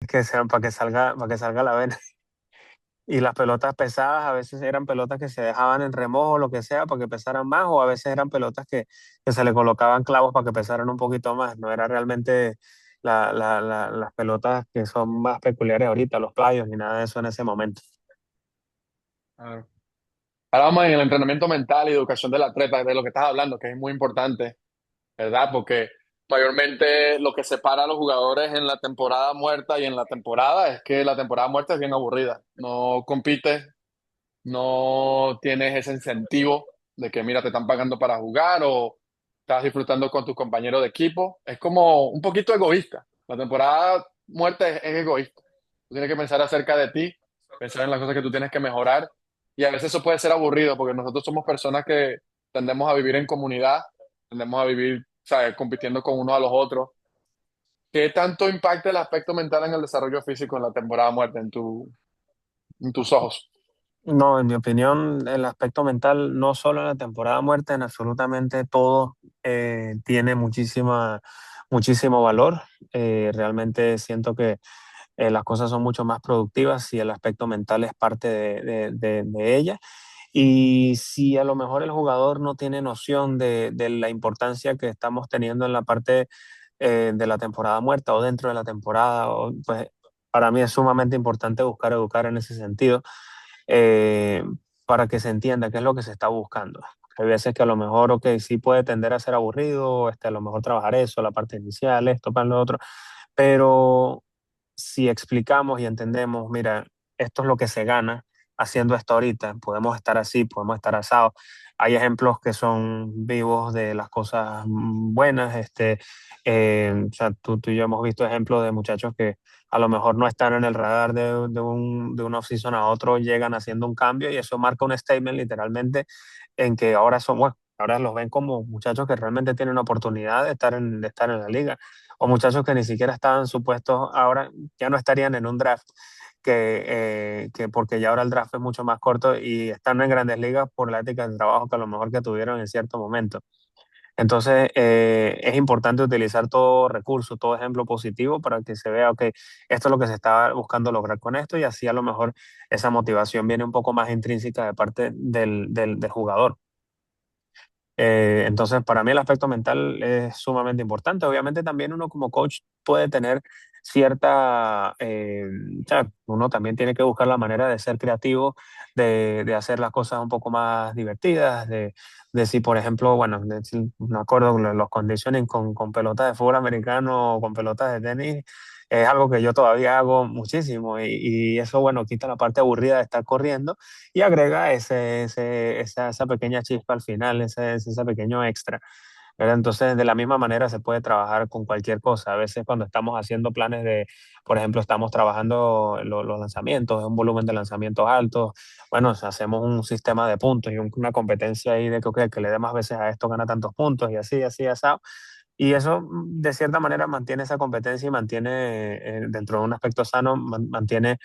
que sean para que salga la vena. Y las pelotas pesadas a veces eran pelotas que se dejaban en remojo o lo que sea para que pesaran más, o a veces eran pelotas que se le colocaban clavos para que pesaran un poquito más. No era realmente las pelotas que son más peculiares ahorita, los playos, ni nada de eso en ese momento. Ah. Ahora vamos en el entrenamiento mental y educación del atleta, de lo que estás hablando, que es muy importante, ¿verdad? Porque mayormente lo que separa a los jugadores en la temporada muerta y en la temporada es que la temporada muerta es bien aburrida. No compites, no tienes ese incentivo de que, mira, te están pagando para jugar o estás disfrutando con tus compañeros de equipo. Es como un poquito egoísta. La temporada muerta es egoísta. Tú tienes que pensar acerca de ti, pensar en las cosas que tú tienes que mejorar. Y a veces eso puede ser aburrido porque nosotros somos personas que tendemos a vivir en comunidad, tendemos a vivir, ¿sabes?, compitiendo con unos a los otros. ¿Qué tanto impacta el aspecto mental en el desarrollo físico en la temporada muerta, en tus ojos? No, en mi opinión, el aspecto mental, no solo en la temporada muerta, en absolutamente todo tiene muchísimo valor. Realmente siento que las cosas son mucho más productivas y el aspecto mental es parte de ella. Y si a lo mejor el jugador no tiene noción de la importancia que estamos teniendo en la parte de la temporada muerta o dentro de la temporada, pues para mí es sumamente importante buscar educar en ese sentido, eh, para que se entienda qué es lo que se está buscando. Hay veces que a lo mejor, ok, sí puede tender a ser aburrido, a lo mejor trabajar eso, la parte inicial, esto, para lo otro, pero si explicamos y entendemos, mira, esto es lo que se gana haciendo esto ahorita, podemos estar así, podemos estar asados. Hay ejemplos que son vivos de las cosas buenas. O sea, tú y yo hemos visto ejemplos de muchachos que a lo mejor no están en el radar de un off-season a otro, llegan haciendo un cambio y eso marca un statement literalmente en que ahora son, bueno, ahora los ven como muchachos que realmente tienen oportunidad de estar en la liga, o muchachos que ni siquiera estaban supuestos ahora, ya no estarían en un draft, que porque ya ahora el draft es mucho más corto y están en grandes ligas por la ética del trabajo que a lo mejor que tuvieron en cierto momento. Entonces, es importante utilizar todo recurso, todo ejemplo positivo para que se vea, ok, esto es lo que se está buscando lograr con esto y así a lo mejor esa motivación viene un poco más intrínseca de parte del jugador. Entonces, para mí el aspecto mental es sumamente importante. Obviamente también uno como coach puede tener o sea, uno también tiene que buscar la manera de ser creativo, de hacer las cosas un poco más divertidas, de si, por ejemplo, bueno, me acuerdo los conditioning con pelotas de fútbol americano o con pelotas de tenis. Es algo que yo todavía hago muchísimo y eso, bueno, quita la parte aburrida de estar corriendo y agrega esa pequeña chispa al final, ese pequeño extra, ¿verdad? Entonces, de la misma manera se puede trabajar con cualquier cosa. A veces cuando estamos haciendo planes por ejemplo, estamos trabajando los lanzamientos, un volumen de lanzamientos altos, bueno, hacemos un sistema de puntos y una competencia ahí de que, ok, que le dé más veces a esto gana tantos puntos y así, así, así. Y eso, de cierta manera, mantiene esa competencia y mantiene, dentro de un aspecto sano, mantiene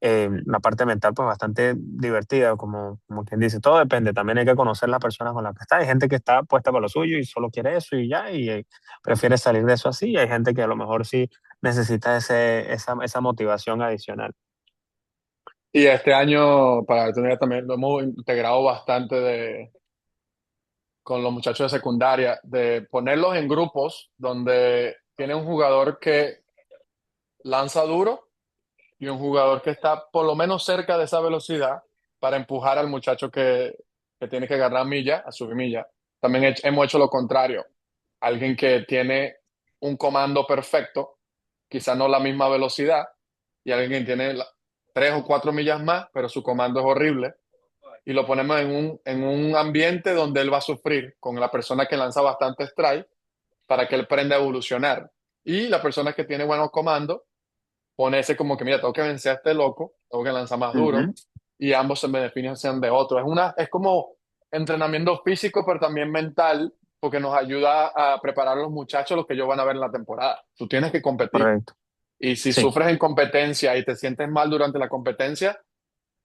la parte mental pues bastante divertida, como quien dice, todo depende, también hay que conocer las personas con las que está, hay gente que está puesta para lo suyo y solo quiere eso y ya, y prefiere salir de eso así, y hay gente que a lo mejor sí necesita esa motivación adicional. Y este año, para tener también, lo hemos integrado bastante con los muchachos de secundaria, de ponerlos en grupos donde tiene un jugador que lanza duro y un jugador que está por lo menos cerca de esa velocidad para empujar al muchacho que tiene que agarrar milla a subir milla. También hemos hecho lo contrario. Alguien que tiene un comando perfecto, quizá no la misma velocidad, y alguien que tiene 3 o 4 millas más, pero su comando es horrible, y lo ponemos en un ambiente donde él va a sufrir con la persona que lanza bastante strike para que él aprenda a evolucionar. Y la persona que tiene buenos comandos pone ese como que, mira, tengo que vencer a este loco, tengo que lanzar más duro, Ujú. y ambos se benefician de otro. Es como entrenamiento físico, pero también mental, porque nos ayuda a preparar a los muchachos lo que ellos van a ver en la temporada. Tú tienes que competir. Correcto, Y si sí. sufres en competencia y te sientes mal durante la competencia,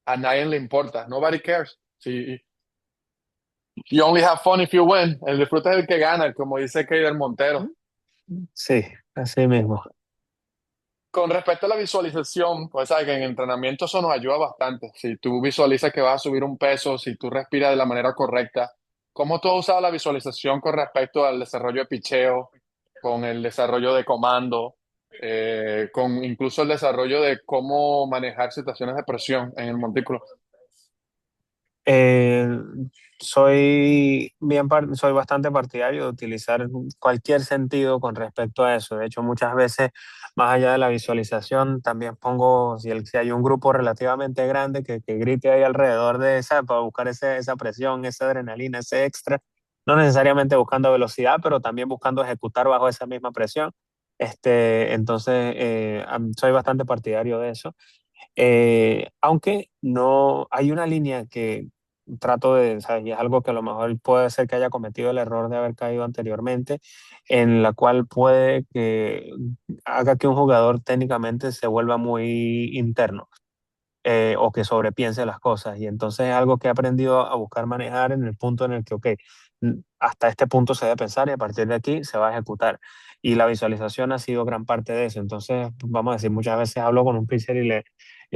a nadie le importa. Nobody cares. Si you only have fun if you win. El disfrute es el que gana, como dice Keider Montero. Sí, así mismo. Con respecto a la visualización, pues sabes que en entrenamiento eso nos ayuda bastante. Si tú visualizas que vas a subir un peso, si tú respiras de la manera correcta, ¿cómo tú has usado la visualización con respecto al desarrollo de picheo, con el desarrollo de comando, con incluso el desarrollo de cómo manejar situaciones de presión en el montículo? Eh, soy bastante partidario de utilizar cualquier sentido con respecto a eso. De hecho, muchas veces, más allá de la visualización, también pongo, si hay un grupo relativamente grande que grite ahí alrededor de esa, para buscar esa presión, esa adrenalina, ese extra, no necesariamente buscando velocidad, pero también buscando ejecutar bajo esa misma presión. Entonces, soy bastante partidario de eso. Aunque no hay una línea que trato de, ¿sabes? Y es algo que a lo mejor puede ser que haya cometido el error de haber caído anteriormente, en la cual puede que haga que un jugador técnicamente se vuelva muy interno, o que sobrepiense las cosas. Y entonces es algo que he aprendido a buscar manejar en el punto en el que, ok, hasta este punto se debe pensar y a partir de aquí se va a ejecutar. Y la visualización ha sido gran parte de eso. Entonces, vamos a decir, muchas veces hablo con un pitcher y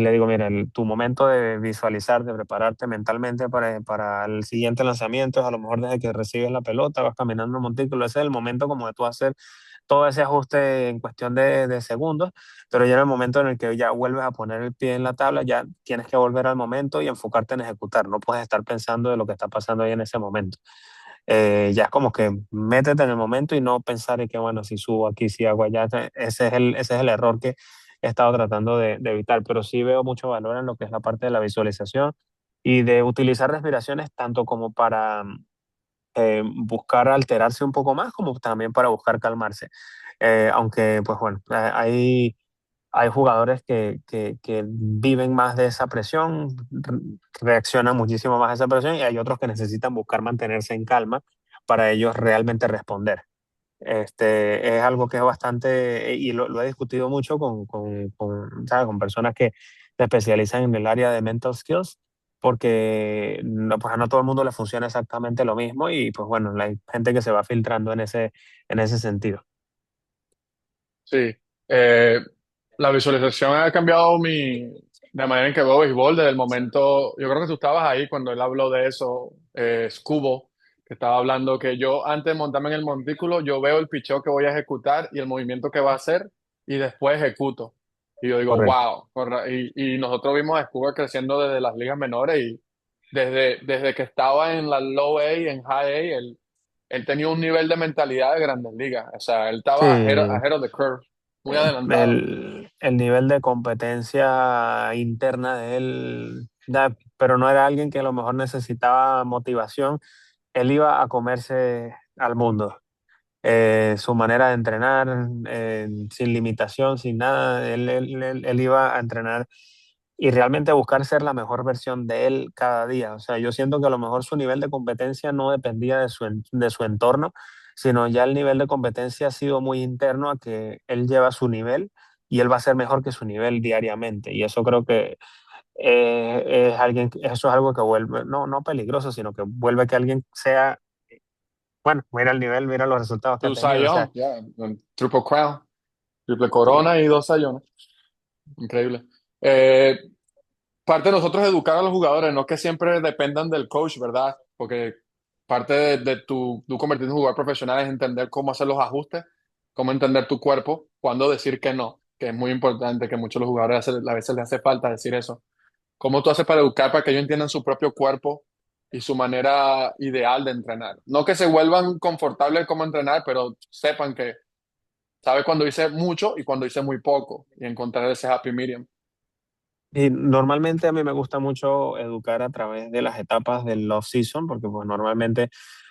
le digo, mira, tu momento de visualizar, de prepararte mentalmente para el siguiente lanzamiento es a lo mejor desde que recibes la pelota, vas caminando en un montículo, ese es el momento como de tú hacer todo ese ajuste en cuestión de segundos, pero ya en el momento en el que ya vuelves a poner el pie en la tabla, ya tienes que volver al momento y enfocarte en ejecutar. No puedes estar pensando de lo que está pasando ahí en ese momento. Ya es como que métete en el momento y no pensar en que, bueno, si subo aquí, si hago allá. Ese es el error que he estado tratando de evitar, pero sí veo mucho valor en lo que es la parte de la visualización y de utilizar respiraciones tanto como para buscar alterarse un poco más, como también para buscar calmarse. Aunque, pues bueno, hay jugadores que viven más de esa presión, reaccionan muchísimo más a esa presión y hay otros que necesitan buscar mantenerse en calma para ellos realmente responder. Es algo que es bastante, y lo he discutido mucho ¿sabes? Con personas que se especializan en el área de mental skills, porque no, pues a no todo el mundo le funciona exactamente lo mismo y pues bueno, hay gente que se va filtrando en ese sentido. Sí. Eh, la visualización ha cambiado la manera en que veo béisbol desde el momento, yo creo que tú estabas ahí cuando él habló de eso, Scubo, que estaba hablando que yo antes de montarme en el montículo, yo veo el picheo que voy a ejecutar y el movimiento que va a hacer y después ejecuto. Y yo digo, Correcto. wow. Y nosotros vimos a Scuba creciendo desde las ligas menores y desde que estaba en la low A, en high A, él tenía un nivel de mentalidad de grandes ligas. O sea, él estaba Sí, ahead of the curve, muy adelantado. el nivel de competencia interna de él, pero no era alguien que a lo mejor necesitaba motivación, él iba a comerse al mundo. Su manera de entrenar, sin limitación, sin nada, él iba a entrenar y realmente a buscar ser la mejor versión de él cada día. O sea, yo siento que a lo mejor su nivel de competencia no dependía de su entorno, sino ya el nivel de competencia ha sido muy interno a que él lleva su nivel y él va a ser mejor que su nivel diariamente. Y eso creo que eso es algo que vuelve, no peligroso, sino que vuelve que alguien sea, bueno, mira el nivel, mira los resultados que ha Tu tenido. O sea, sayón, ya, Triple Crown, triple corona y dos sayones. Increíble. Eh, Parte de nosotros es educar a los jugadores, no que siempre dependan del coach, ¿verdad? Porque parte de tu convertirte en un jugador profesional es entender cómo hacer los ajustes, cómo entender tu cuerpo, cuándo decir que no, que es muy importante, que muchos de los jugadores a veces les hace falta decir eso. ¿Cómo tú haces para educar para que ellos entiendan su propio cuerpo y su manera ideal de entrenar? No que se vuelvan confortables como entrenar, pero sepan que sabe cuando hice mucho y cuando hice muy poco y encontrar ese happy medium. y normalmente a mí me gusta mucho educar a través de las etapas del off-season, porque pues normalmente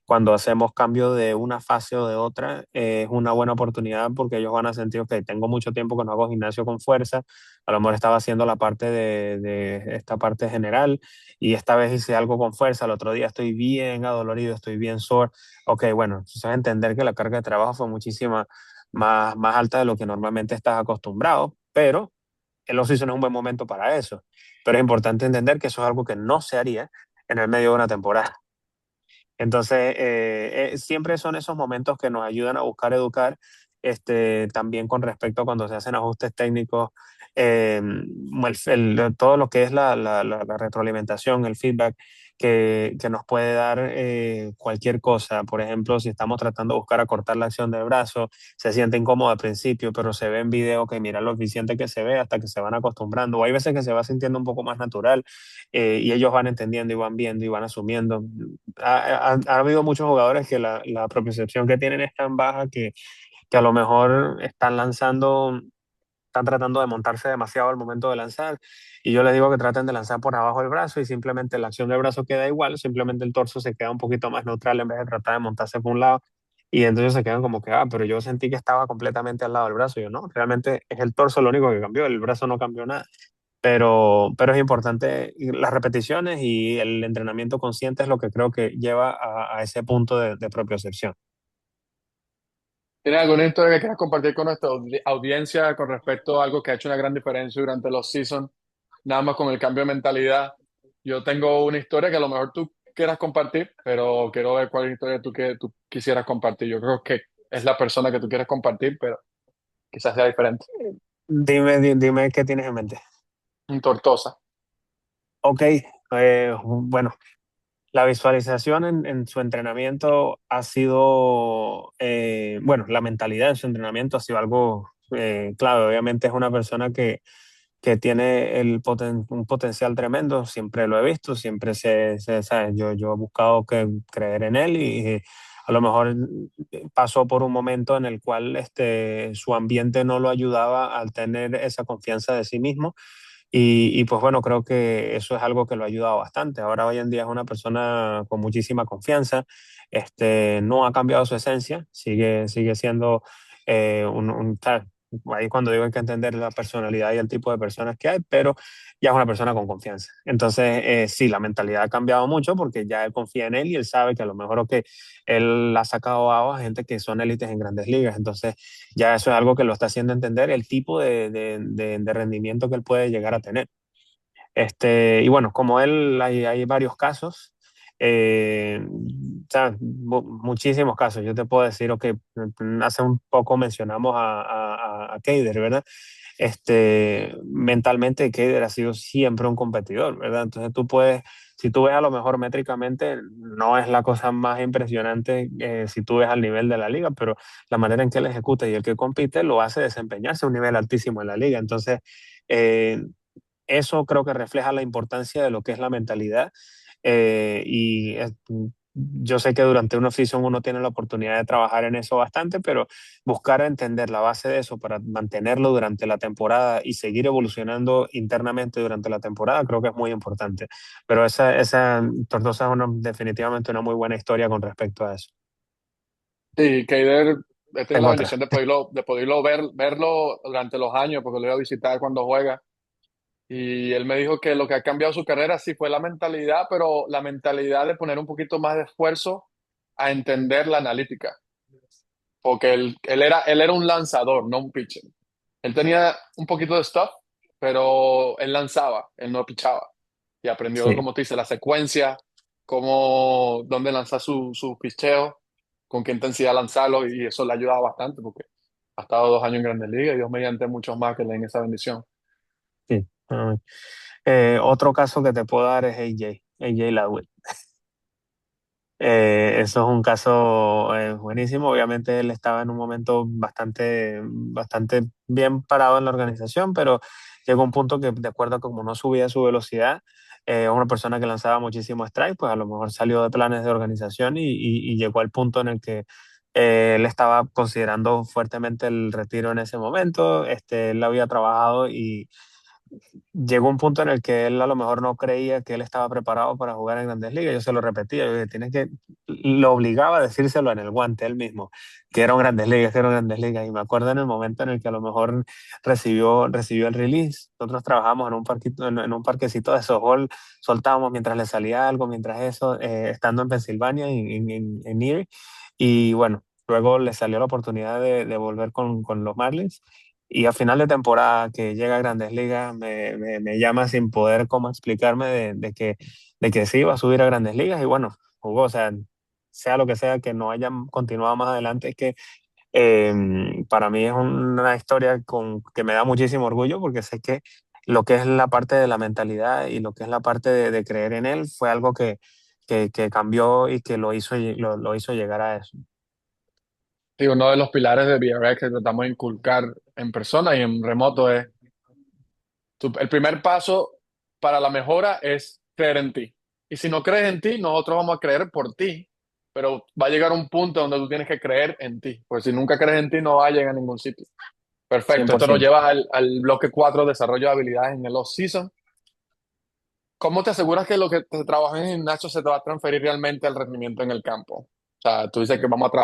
cuando hacemos cambio de una fase o de otra, es una buena oportunidad porque ellos van a sentir que tengo mucho tiempo que no hago gimnasio con fuerza, a lo mejor estaba haciendo la parte de esta parte general y esta vez hice algo con fuerza, el otro día estoy bien adolorido, estoy bien sore. Ok, bueno, entonces entender que la carga de trabajo fue muchísima más alta de lo que normalmente estás acostumbrado, pero el off-season es un buen momento para eso. Pero es importante entender que eso es algo que no se haría en el medio de una temporada. Entonces, siempre son esos momentos que nos ayudan a buscar educar también con respecto a cuando se hacen ajustes técnicos, todo lo que es la retroalimentación, el feedback que nos puede dar cualquier cosa. Por ejemplo, si estamos tratando de buscar acortar la acción del brazo, se siente incómodo al principio, pero se ve en video que mira lo eficiente que se ve hasta que se van acostumbrando. O hay veces que se va sintiendo un poco más natural y ellos van entendiendo y van viendo y van asumiendo. Ha habido muchos jugadores que la propiocepción que tienen es tan baja que a lo mejor están tratando de montarse demasiado al momento de lanzar. Y yo les digo que traten de lanzar por abajo del brazo y simplemente la acción del brazo queda igual, simplemente el torso se queda un poquito más neutral en vez de tratar de montarse por un lado. Y entonces se quedan como que, pero yo sentí que estaba completamente al lado del brazo. Y yo no, realmente es el torso lo único que cambió, el brazo no cambió nada. Pero es importante las repeticiones y el entrenamiento consciente es lo que creo que lleva a ese punto de propiocepción. ¿Tienes alguna historia que quieras compartir con nuestra audiencia con respecto a algo que ha hecho una gran diferencia durante los seasons, nada más con el cambio de mentalidad? Yo tengo una historia que a lo mejor tú quieras compartir, pero quiero ver cuál historia que tú quisieras compartir. Yo creo que es la persona que tú quieres compartir, pero quizás sea diferente. Dime qué tienes en mente. Un Tortosa. Ok, bueno, la visualización en su entrenamiento ha sido, bueno, la mentalidad en su entrenamiento ha sido algo clave. Obviamente es una persona que tiene un potencial tremendo, siempre lo he visto, siempre ¿sabes? Yo he buscado creer en él y a lo mejor pasó por un momento en el cual su ambiente no lo ayudaba al tener esa confianza de sí mismo y pues bueno, creo que eso es algo que lo ha ayudado bastante. Ahora hoy en día es una persona con muchísima confianza, no ha cambiado su esencia, sigue siendo tal. Ahí cuando digo hay que entender la personalidad y el tipo de personas que hay, pero ya es una persona con confianza. Entonces, sí, la mentalidad ha cambiado mucho porque ya él confía en él y él sabe que a lo mejor que él ha sacado a gente que son élites en grandes ligas. Entonces, ya eso es algo que lo está haciendo entender el tipo de rendimiento que él puede llegar a tener. Y bueno, como él hay varios casos, o sea, muchísimos casos. Yo te puedo decir, ok, hace un poco mencionamos a Keider, ¿verdad? Mentalmente Keider ha sido siempre un competidor, ¿verdad? Entonces si tú ves a lo mejor métricamente, no es la cosa más impresionante si tú ves al nivel de la liga, pero la manera en que él ejecuta y el que compite lo hace desempeñarse a un nivel altísimo en la liga. Entonces, eh, eso creo que refleja la importancia de lo que es la mentalidad. Yo sé que durante una off-season uno tiene la oportunidad de trabajar en eso bastante, pero buscar entender la base de eso para mantenerlo durante la temporada y seguir evolucionando internamente durante la temporada, creo que es muy importante. Pero esa Tortosa es definitivamente una muy buena historia con respecto a eso. Sí, Keider, he tenido la Tengo otra. bendición de poderlo verlo durante los años, porque lo iba a visitar cuando juega. Y él me dijo que lo que ha cambiado su carrera sí fue la mentalidad, pero la mentalidad de poner un poquito más de esfuerzo a entender la analítica. Porque él era un lanzador, no un pitcher. Él tenía un poquito de stuff, pero él lanzaba, él no pichaba. Y aprendió, Sí, como te dice, la secuencia, dónde lanzar su picheo, con qué intensidad lanzarlo, y eso le ha ayudado bastante porque ha estado 2 años en Grandes Ligas y Dios mediante muchos más que le den esa bendición. sí. Otro caso que te puedo dar es AJ Ladwin. Eso es un caso buenísimo. Obviamente él estaba en un momento bastante bien parado en la organización, pero llegó un punto que de acuerdo a cómo no subía su velocidad, una persona que lanzaba muchísimo strike, pues a lo mejor salió de planes de organización y llegó al punto en el que él estaba considerando fuertemente el retiro en ese momento. Él había trabajado y llegó un punto en el que él a lo mejor no creía que él estaba preparado para jugar en Grandes Ligas. Yo se lo repetía, yo dije, lo obligaba a decírselo en el guante él mismo, que eran Grandes Ligas, que eran Grandes Ligas. Y me acuerdo en el momento en el que a lo mejor recibió el release. Nosotros trabajamos en un parquito, en un parquecito de softball, soltábamos mientras le salía algo, mientras eso, estando en Pensilvania, en Erie. Y bueno, luego le salió la oportunidad de volver con los Marlins y a final de temporada que llega a Grandes Ligas me llama sin poder cómo explicarme de que sí iba a subir a Grandes Ligas y bueno, jugó, o sea lo que sea que no hayan continuado más adelante, es que Para mí es una historia que me da muchísimo orgullo porque sé que lo que es la parte de la mentalidad y lo que es la parte de creer en él fue algo que cambió y que lo hizo llegar a eso. Sí, uno de los pilares de VRX que tratamos de inculcar en persona y en remoto es, el primer paso para la mejora es creer en ti. Y si no crees en ti, nosotros vamos a creer por ti, pero va a llegar un punto donde tú tienes que creer en ti, porque si nunca crees en ti, no va a llegar a ningún sitio. cien Perfecto, por esto nos ciento lleva al bloque 4, desarrollo de habilidades en el off-season. ¿Cómo te aseguras que lo que te trabajas en el gimnasio se te va a transferir realmente al rendimiento en el campo? O sea, tú dices que vamos a trabajar